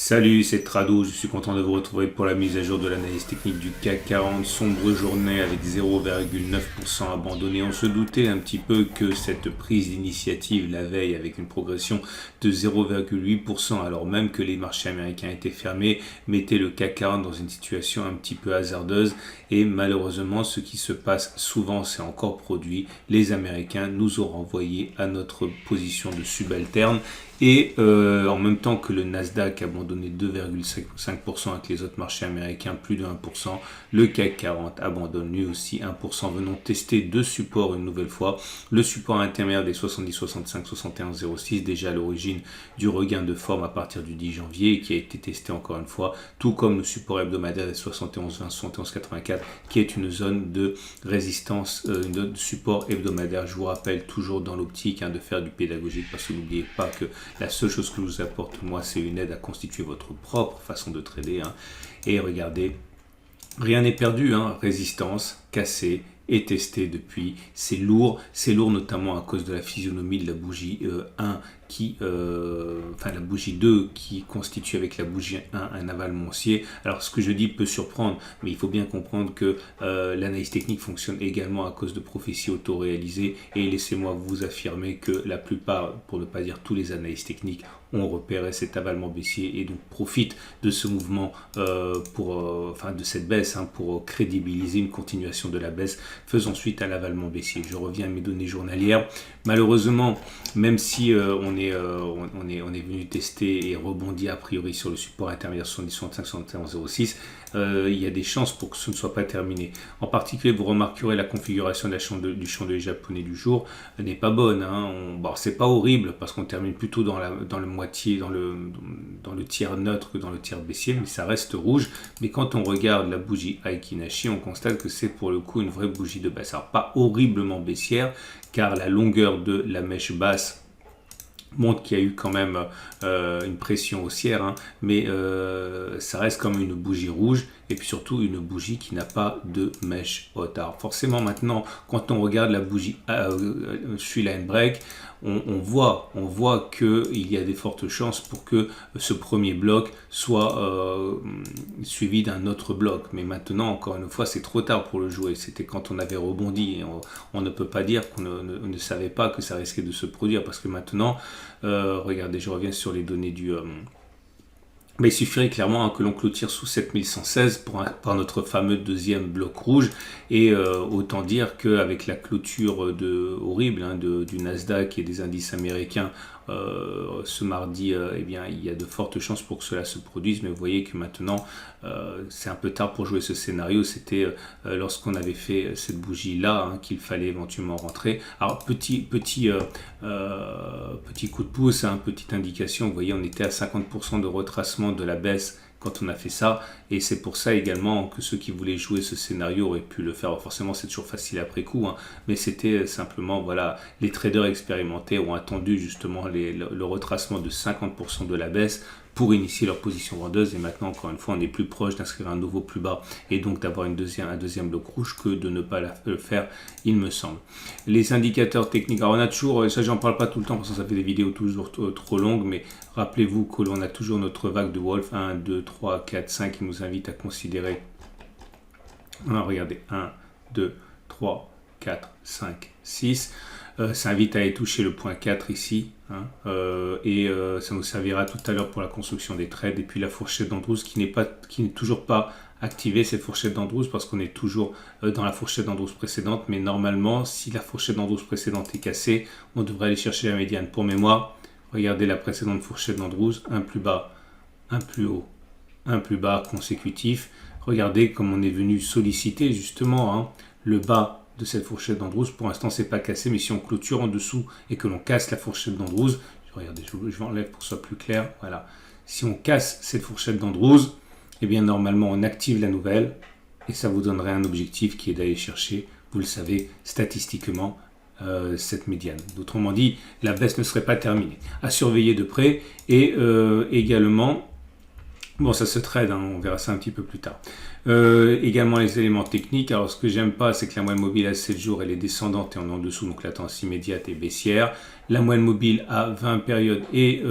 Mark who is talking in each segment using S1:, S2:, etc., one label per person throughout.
S1: Salut, c'est Trado, je suis content de vous retrouver pour la mise à jour de l'analyse technique du CAC 40. Sombre journée avec 0,9% abandonné. On se doutait un petit peu que cette prise d'initiative la veille avec une progression de 0,8%, alors même que les marchés américains étaient fermés, mettait le CAC 40 dans une situation un petit peu hasardeuse. Et malheureusement, ce qui se passe souvent, c'est encore produit. Les Américains nous ont renvoyés à notre position de subalterne. Et en même temps que le Nasdaq a abandonné 2,5% avec les autres marchés américains, plus de 1%, le CAC 40 abandonne lui aussi 1%. Venons tester deux supports une nouvelle fois. Le support intermédiaire des 70, 65, 61, 06, déjà à l'origine du regain de forme à partir du 10 janvier et qui a été testé encore une fois, tout comme le support hebdomadaire des 71, 20, 71, 84, qui est une zone de résistance, une zone de support hebdomadaire. Je vous rappelle toujours dans l'optique de faire du pédagogique parce que n'oubliez pas que la seule chose que je vous apporte, moi, c'est une aide à constituer votre propre façon de trader. Et regardez, rien n'est perdu. Résistance, cassée et testée depuis. C'est lourd notamment à cause de la physionomie de la bougie 1 la bougie 2 qui constitue avec la bougie 1 un avalement haussier. Alors ce que je dis peut surprendre, mais il faut bien comprendre que l'analyse technique fonctionne également à cause de prophéties auto-réalisées et laissez-moi vous affirmer que la plupart, pour ne pas dire tous les analystes techniques, ont repéré cet avalement baissier et donc profitent de ce mouvement de cette baisse pour crédibiliser une continuation de la baisse faisant suite à l'avalement baissier. Je reviens à mes données journalières. Malheureusement, même si on est venu tester et rebondir a priori sur le support intermédiaire 70, 65, 71, 06, il y a des chances pour que ce ne soit pas terminé. En particulier, vous remarquerez la configuration du chandelier japonais du jour n'est pas bonne. C'est pas horrible parce qu'on termine plutôt dans le tiers neutre que dans le tiers baissier, mais ça reste rouge. Mais quand on regarde la bougie Aiki-Nashi, on constate que c'est pour le coup une vraie bougie de baisse. Alors pas horriblement baissière, car la longueur de la mèche basse montre qu'il y a eu quand même une pression haussière, mais ça reste comme une bougie rouge et puis surtout une bougie qui n'a pas de mèche haute. Alors forcément maintenant, quand on regarde la bougie Shui Line Break, on voit qu'il y a des fortes chances pour que ce premier bloc soit suivi d'un autre bloc. Mais maintenant, encore une fois, c'est trop tard pour le jouer. C'était quand on avait rebondi. Et on ne peut pas dire qu'on ne savait pas que ça risquait de se produire parce que maintenant, regardez, je reviens sur les données mais il suffirait clairement que l'on clôture sous 7116 par notre fameux deuxième bloc rouge. Et autant dire qu'avec la clôture horrible du Nasdaq et des indices américains ce mardi, il y a de fortes chances pour que cela se produise. Mais vous voyez que maintenant, c'est un peu tard pour jouer ce scénario. C'était lorsqu'on avait fait cette bougie-là qu'il fallait éventuellement rentrer. Alors, petit coup de pouce, petite indication. Vous voyez, on était à 50% de retracement de la baisse quand on a fait ça, et c'est pour ça également que ceux qui voulaient jouer ce scénario auraient pu le faire. Alors forcément, c'est toujours facile après coup, mais c'était simplement, les traders expérimentés ont attendu justement le retracement de 50% de la baisse pour initier leur position vendeuse, et maintenant, encore une fois, on est plus proche d'inscrire un nouveau plus bas, et donc d'avoir un deuxième bloc rouge que de ne pas le faire, il me semble. Les indicateurs techniques, alors on a toujours, ça j'en parle pas tout le temps parce que ça fait des vidéos toujours trop longues, mais rappelez-vous que l'on a toujours notre vague de Wolf 1, 2, 3, 4, 5 qui nous invite à considérer, regardez, 1, 2, 3, 4, 5, 6, ça invite à aller toucher le point 4 ici, et ça nous servira tout à l'heure pour la construction des trades, et puis la fourchette d'Andrews qui n'est toujours pas activée, cette fourchette d'Andrews, parce qu'on est toujours dans la fourchette d'Andrews précédente, mais normalement, si la fourchette d'Andrews précédente est cassée, on devrait aller chercher la médiane. Pour mémoire, regardez la précédente fourchette d'Andrews, un plus bas, un plus haut, un plus bas consécutif. Regardez comme on est venu solliciter justement le bas de cette fourchette d'Andrews. Pour l'instant, c'est pas cassé, mais si on clôture en dessous et que l'on casse la fourchette d'Andrews, regardez, je vais enlever pour que ce soit plus clair. Voilà. Si on casse cette fourchette d'Andrews, eh bien normalement on active la nouvelle et ça vous donnerait un objectif qui est d'aller chercher, vous le savez, statistiquement, cette médiane. Autrement dit, la baisse ne serait pas terminée. À surveiller de près et également, bon ça se trade, on verra ça un petit peu plus tard. Également les éléments techniques. Alors ce que j'aime pas, c'est que la moyenne mobile à 7 jours elle est descendante et on est en dessous, donc la tendance immédiate est baissière. La moyenne mobile à 20 périodes est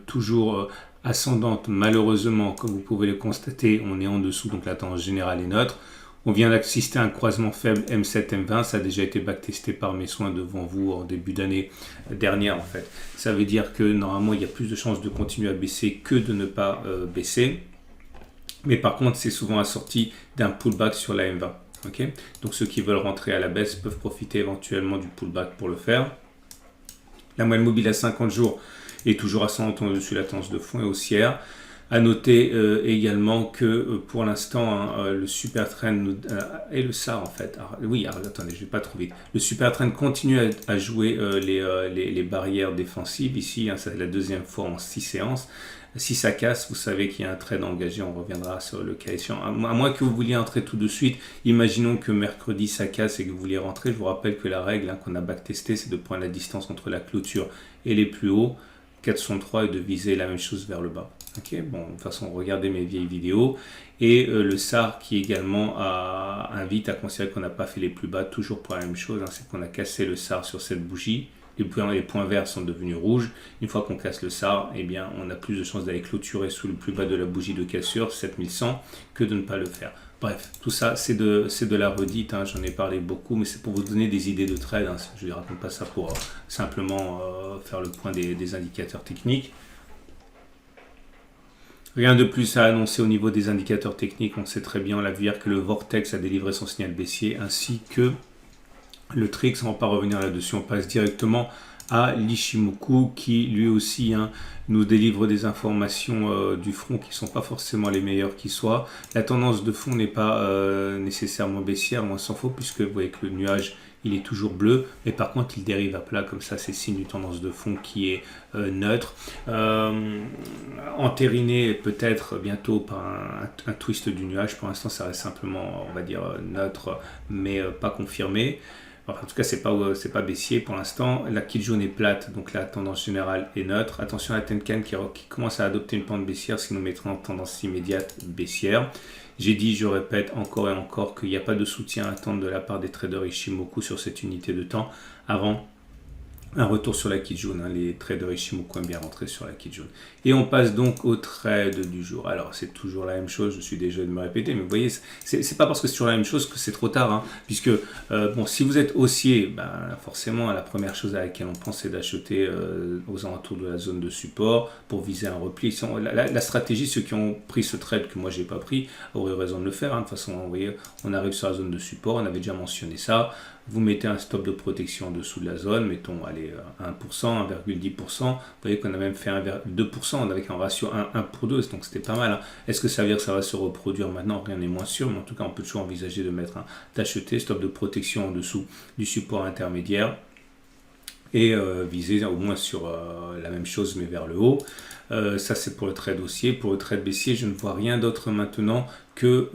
S1: toujours ascendante. Malheureusement, comme vous pouvez le constater, on est en dessous, donc la tendance générale est neutre. On vient d'assister à un croisement faible M7-M20, ça a déjà été backtesté par mes soins devant vous en début d'année dernière en fait. Ça veut dire que normalement il y a plus de chances de continuer à baisser que de ne pas baisser. Mais par contre c'est souvent assorti d'un pullback sur la M20. Okay, donc ceux qui veulent rentrer à la baisse peuvent profiter éventuellement du pullback pour le faire. La moyenne mobile à 50 jours est toujours ascendante au-dessus de la tendance de fond et haussière. À noter également que pour l'instant, le super trend et le SAR en fait. Attendez, je vais pas trop vite. Le super trend continue à jouer les barrières défensives ici. C'est la deuxième fois en 6 séances. Si ça casse, vous savez qu'il y a un trade engagé, on reviendra sur le cas échéant. À moins que vous vouliez entrer tout de suite, imaginons que mercredi ça casse et que vous vouliez rentrer. Je vous rappelle que la règle qu'on a backtestée, c'est de prendre la distance entre la clôture et les plus hauts, 403, et de viser la même chose vers le bas. Ok, bon, de toute façon, regardez mes vieilles vidéos. Et le SAR qui également invite à considérer qu'on n'a pas fait les plus bas, toujours pour la même chose, c'est qu'on a cassé le SAR sur cette bougie. Les points verts sont devenus rouges. Une fois qu'on casse le SAR, eh bien, on a plus de chances d'aller clôturer sous le plus bas de la bougie de cassure, 7100, que de ne pas le faire. Bref, tout ça, c'est de la redite. J'en ai parlé beaucoup, mais c'est pour vous donner des idées de trade. Je ne raconte pas ça pour simplement faire le point des indicateurs techniques. Rien de plus à annoncer au niveau des indicateurs techniques. On sait très bien, on l'a vu hier, que le Vortex a délivré son signal baissier, ainsi que le Trix. On ne va pas revenir là-dessus, on passe directement à l'Ichimoku qui lui aussi nous délivre des informations du front qui ne sont pas forcément les meilleures qui soient. La tendance de fond n'est pas nécessairement baissière, on s'en fout, puisque vous voyez que le nuage il est toujours bleu, mais par contre il dérive à plat, comme ça c'est signe d'une tendance de fond qui est neutre. Entériné peut-être bientôt par un twist du nuage. Pour l'instant ça reste simplement, on va dire, neutre, mais pas confirmé. Enfin, en tout cas, c'est pas baissier pour l'instant. La kit jaune est plate, donc la tendance générale est neutre. Attention à la Tenkan qui commence à adopter une pente baissière, ce qui nous mettra en tendance immédiate baissière. J'ai dit, je répète encore et encore, qu'il n'y a pas de soutien à attendre de la part des traders Ichimoku sur cette unité de temps avant un retour sur la kit jaune. Les traders Ichimoku aiment bien rentrer sur la kit jaune. Et on passe donc au trade du jour. Alors c'est toujours la même chose, je suis déjà de me répéter, mais vous voyez, c'est pas parce que c'est toujours la même chose que c'est trop tard, puisque si vous êtes haussier, forcément la première chose à laquelle on pense c'est d'acheter aux alentours de la zone de support pour viser un repli. La stratégie, ceux qui ont pris ce trade que moi j'ai pas pris auraient raison de le faire. De toute façon, vous voyez, on arrive sur la zone de support, on avait déjà mentionné ça. Vous mettez un stop de protection en dessous de la zone, mettons 1%, 1,10%. Vous voyez qu'on a même fait 2% avec un ratio 1 pour 2, donc c'était pas mal. Est-ce que ça veut dire que ça va se reproduire maintenant? Rien n'est moins sûr, mais en tout cas on peut toujours envisager de mettre d'acheter stop de protection en dessous du support intermédiaire et viser au moins sur la même chose mais vers le haut. Ça c'est pour le trade haussier. Pour le trade baissier, je ne vois rien d'autre maintenant que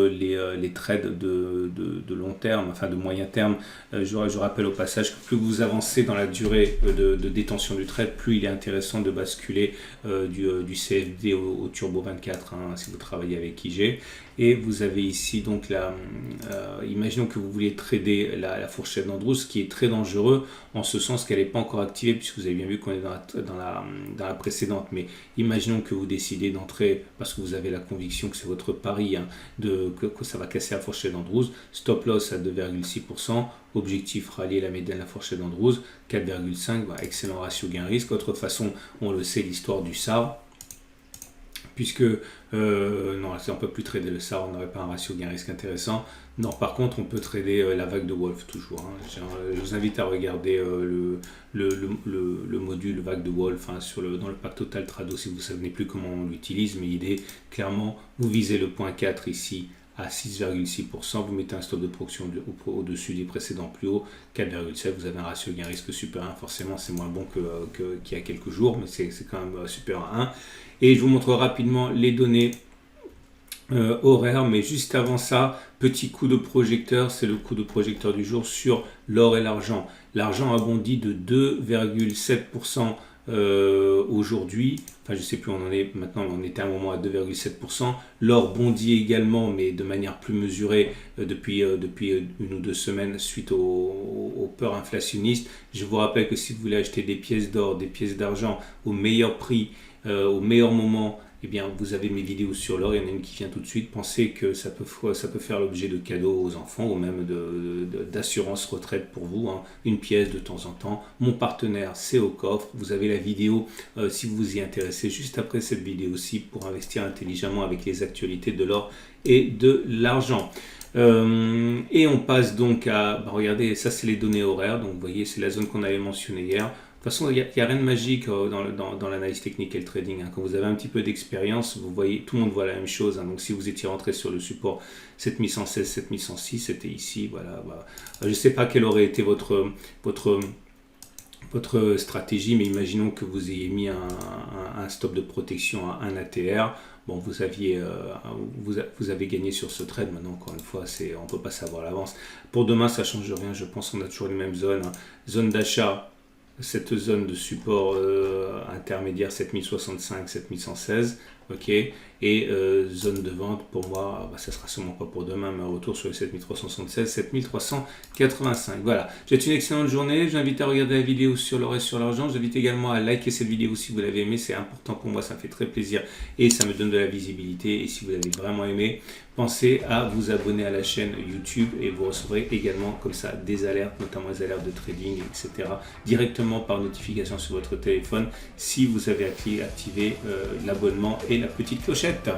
S1: les trades de long terme, enfin de moyen terme. Je rappelle au passage que plus vous avancez dans la durée de détention du trade, plus il est intéressant de basculer du CFD au Turbo 24 si vous travaillez avec IG. Et vous avez ici donc imaginons que vous vouliez trader la fourchette d'Andrews, qui est très dangereux en ce sens qu'elle n'est pas encore activée, puisque vous avez bien vu qu'on est dans la précédente. Mais imaginons que vous décidez d'entrer parce que vous avez la conviction que c'est votre pari que ça va casser la fourchette d'Andrews. Stop loss à 2,6%, objectif rallier la médiane de la fourchette d'Andrews, 4,5, excellent ratio gain-risque. Autre façon, on le sait, l'histoire du SAR, puisque non, on ne peut plus trader le SAR, on n'aurait pas un ratio gain-risque intéressant. Non, par contre, on peut trader la vague de Wolf toujours. Je vous invite à regarder le module vague de Wolf dans le pack Total Trado si vous ne savez plus comment on l'utilise, mais l'idée, clairement, vous visez le point 4 ici à 6,6%, vous mettez un stop de protection au-dessus des précédents plus hauts, 4,7, vous avez un ratio gain-risque supérieur à 1, forcément c'est moins bon qu'il y a quelques jours, mais c'est quand même supérieur à 1. Et je vous montre rapidement les données horaires, mais juste avant ça, petit coup de projecteur, c'est le coup de projecteur du jour sur l'or et l'argent. L'argent a bondi de 2,7% aujourd'hui, enfin je ne sais plus où on en est maintenant, mais on était à un moment à 2,7%. L'or bondit également, mais de manière plus mesurée depuis une ou deux semaines suite aux peurs inflationnistes. Je vous rappelle que si vous voulez acheter des pièces d'or, des pièces d'argent au meilleur prix au meilleur moment, eh bien, vous avez mes vidéos sur l'or, il y en a une qui vient tout de suite. Pensez que ça peut faire l'objet de cadeaux aux enfants ou même d'assurance retraite pour vous, hein. Une pièce de temps en temps. Mon partenaire, c'est au coffre. Vous avez la vidéo, si vous vous y intéressez, juste après cette vidéo-ci, pour investir intelligemment avec les actualités de l'or et de l'argent. Et on passe donc à, regardez, ça c'est les données horaires, donc vous voyez c'est la zone qu'on avait mentionnée hier. De toute façon, il n'y a rien de magique dans l'analyse technique et le trading, hein. Quand vous avez un petit peu d'expérience, vous voyez, tout le monde voit la même chose, hein. Donc si vous étiez rentré sur le support 7116, 7106, c'était ici, voilà. Je ne sais pas quelle aurait été votre stratégie, mais imaginons que vous ayez mis un stop de protection à 1 ATR. Bon, vous avez gagné sur ce trade. Maintenant, encore une fois, on ne peut pas savoir à l'avance. Pour demain, ça ne change rien. Je pense qu'on a toujours les mêmes zones, hein. Zone d'achat, cette zone de support intermédiaire 7065, 7116. Ok, et zone de vente pour moi, ça sera sûrement pas pour demain, mais un retour sur les 7376, 7385. Voilà, je vous souhaite une excellente journée. Je vous invite à regarder la vidéo sur l'or et sur l'argent. Je vous invite également à liker cette vidéo si vous l'avez aimé, c'est important pour moi, ça me fait très plaisir et ça me donne de la visibilité. Et si vous l'avez vraiment aimé, pensez à vous abonner à la chaîne YouTube et vous recevrez également comme ça des alertes, notamment les alertes de trading, etc. directement par notification sur votre téléphone si vous avez activé l'abonnement et la petite clochette.